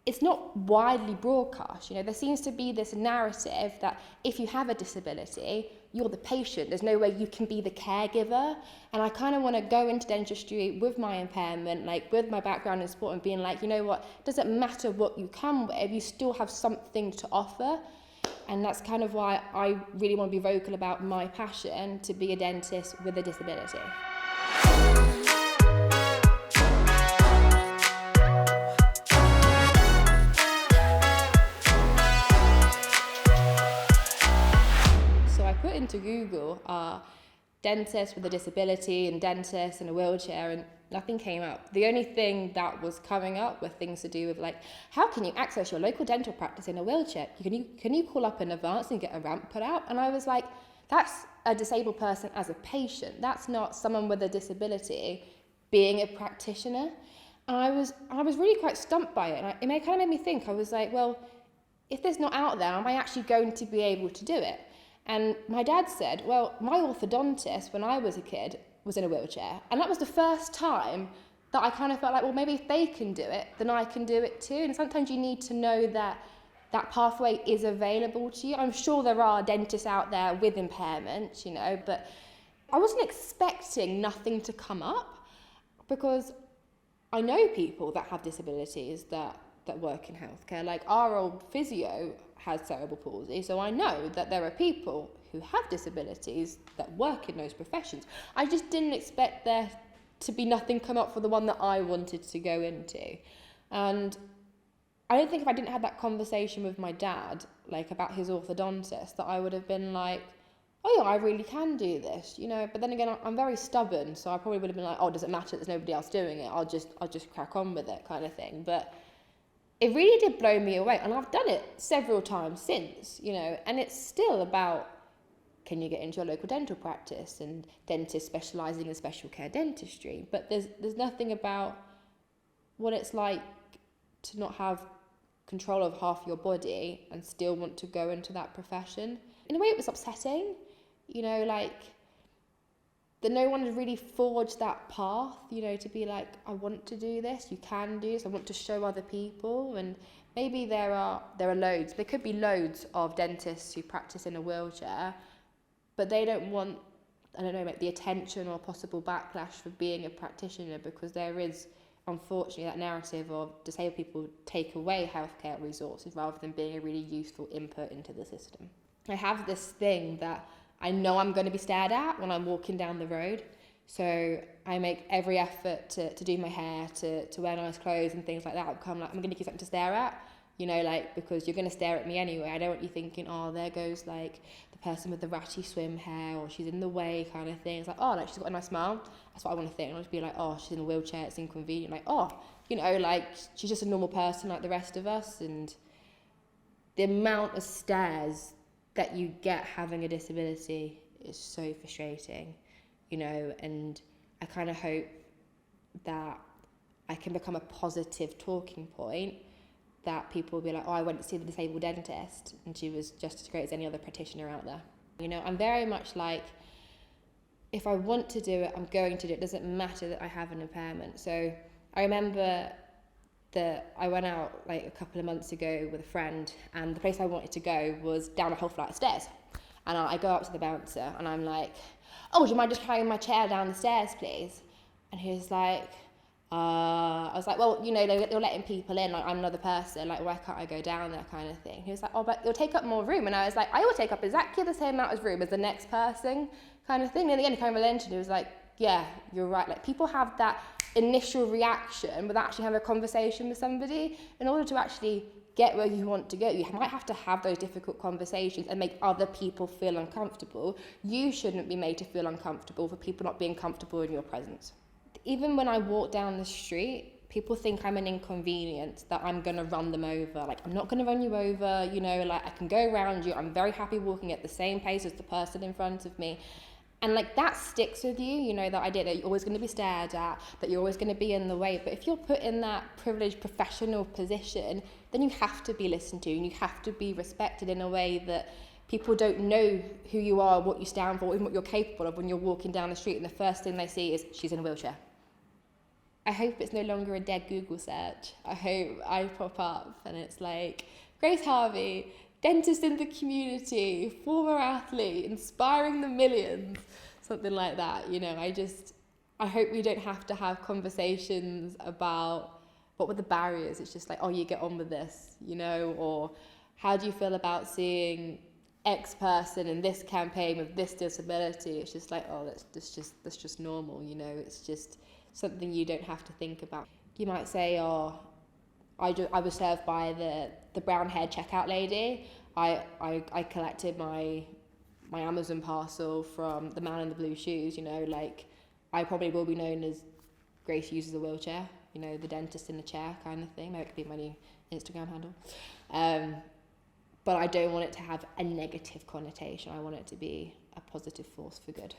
it's not widely broadcast. There seems to be this narrative that if you have a disability, you're the patient. There's no way you can be the caregiver. And I kind of want to go into dentistry with my impairment, like with my background in sport, and being like, you know what, it doesn't matter what you come with, you still have something to offer. And that's kind of why I really want to be vocal about my passion to be a dentist with a disability. Put into Google dentist with a disability and dentist in a wheelchair, and nothing came up. The only thing that was coming up were things to do with like, how can you access your local dental practice in a wheelchair? Can you call up in advance and get a ramp put out? And I was like, that's a disabled person as a patient. That's not someone with a disability being a practitioner. And I was really quite stumped by it. And it kind of made me think. I was like, well, if there's not out there, am I actually going to be able to do it? And my dad said, well, my orthodontist when I was a kid was in a wheelchair. And that was the first time that I kind of felt like, well, maybe if they can do it, then I can do it too. And sometimes you need to know that that pathway is available to you. I'm sure there are dentists out there with impairments, but I wasn't expecting nothing to come up, because I know people that have disabilities that work in healthcare. Like our old physio has cerebral palsy, so I know that there are people who have disabilities that work in those professions. I just didn't expect there to be nothing come up for the one that I wanted to go into. And I don't think if I didn't have that conversation with my dad, like about his orthodontist, that I would have been like, oh yeah, I really can do this, But then again, I'm very stubborn, so I probably would have been like, oh, does it matter? There's nobody else doing it. I'll just crack on with it, kind of thing. But it really did blow me away, and I've done it several times since, and it's still about, can you get into a local dental practice and dentists specialising in special care dentistry? But there's nothing about what it's like to not have control of half your body and still want to go into that profession. In a way, it was upsetting, that no one had really forged that path, to be like, I want to do this, you can do this, I want to show other people. And maybe there are loads, there could be loads of dentists who practice in a wheelchair, but they don't want, the attention or possible backlash for being a practitioner, because there is, unfortunately, that narrative of disabled people take away healthcare resources rather than being a really useful input into the system. I have this thing that I know I'm going to be stared at when I'm walking down the road. So I make every effort to do my hair, to wear nice clothes and things like that. I'm going to give you something to stare at, because you're going to stare at me anyway. I don't want you thinking, oh, there goes like the person with the ratty swim hair, or she's in the way kind of thing. It's like, oh, like she's got a nice smile. That's what I want to think. I want to be like, oh, she's in a wheelchair, it's inconvenient. Like, oh, like she's just a normal person like the rest of us. And the amount of stares that you get having a disability is so frustrating, and I kind of hope that I can become a positive talking point, that people will be like, oh, I went to see the disabled dentist and she was just as great as any other practitioner out there. I'm very much like, if I want to do it, I'm going to do it. It doesn't matter that I have an impairment. So I remember that I went out like a couple of months ago with a friend, and the place I wanted to go was down a whole flight of stairs. And I go up to the bouncer and I'm like, oh, do you mind just carrying my chair down the stairs, please? And he was like, I was like, well, they're letting people in, like I'm another person, like why can't I go down there, kind of thing. He was like, oh, but you'll take up more room. And I was like, I will take up exactly the same amount of room as the next person, kind of thing. And again, he kind of relented. He was like, yeah, you're right. Like people have that initial reaction without actually having a conversation with somebody. In order to actually get where you want to go, you might have to have those difficult conversations and make other people feel uncomfortable. You shouldn't be made to feel uncomfortable for people not being comfortable in your presence. Even when I walk down the street, people think I'm an inconvenience, that I'm going to run them over. Like, I'm not going to run you over, like I can go around you. I'm very happy walking at the same pace as the person in front of me. And like that sticks with you, that idea that you're always going to be stared at, that you're always going to be in the way. But if you're put in that privileged professional position, then you have to be listened to and you have to be respected in a way that people don't know who you are, what you stand for, even what you're capable of when you're walking down the street and the first thing they see is she's in a wheelchair. I hope it's no longer a dead Google search. I hope I pop up and it's like, Grace Harvey, dentist in the community, former athlete, inspiring the millions, something like that. You know, I hope we don't have to have conversations about what were the barriers. It's just like, oh, you get on with this, you know, or how do you feel about seeing X person in this campaign with this disability? It's just like, oh, that's just normal, you know. It's just something you don't have to think about. You might say, oh, I was served by the brown haired checkout lady. I collected my Amazon parcel from the man in the blue shoes, you know, like I probably will be known as Grace uses a wheelchair, you know, the dentist in the chair kind of thing. Maybe it could be my new Instagram handle. But I don't want it to have a negative connotation. I want it to be a positive force for good.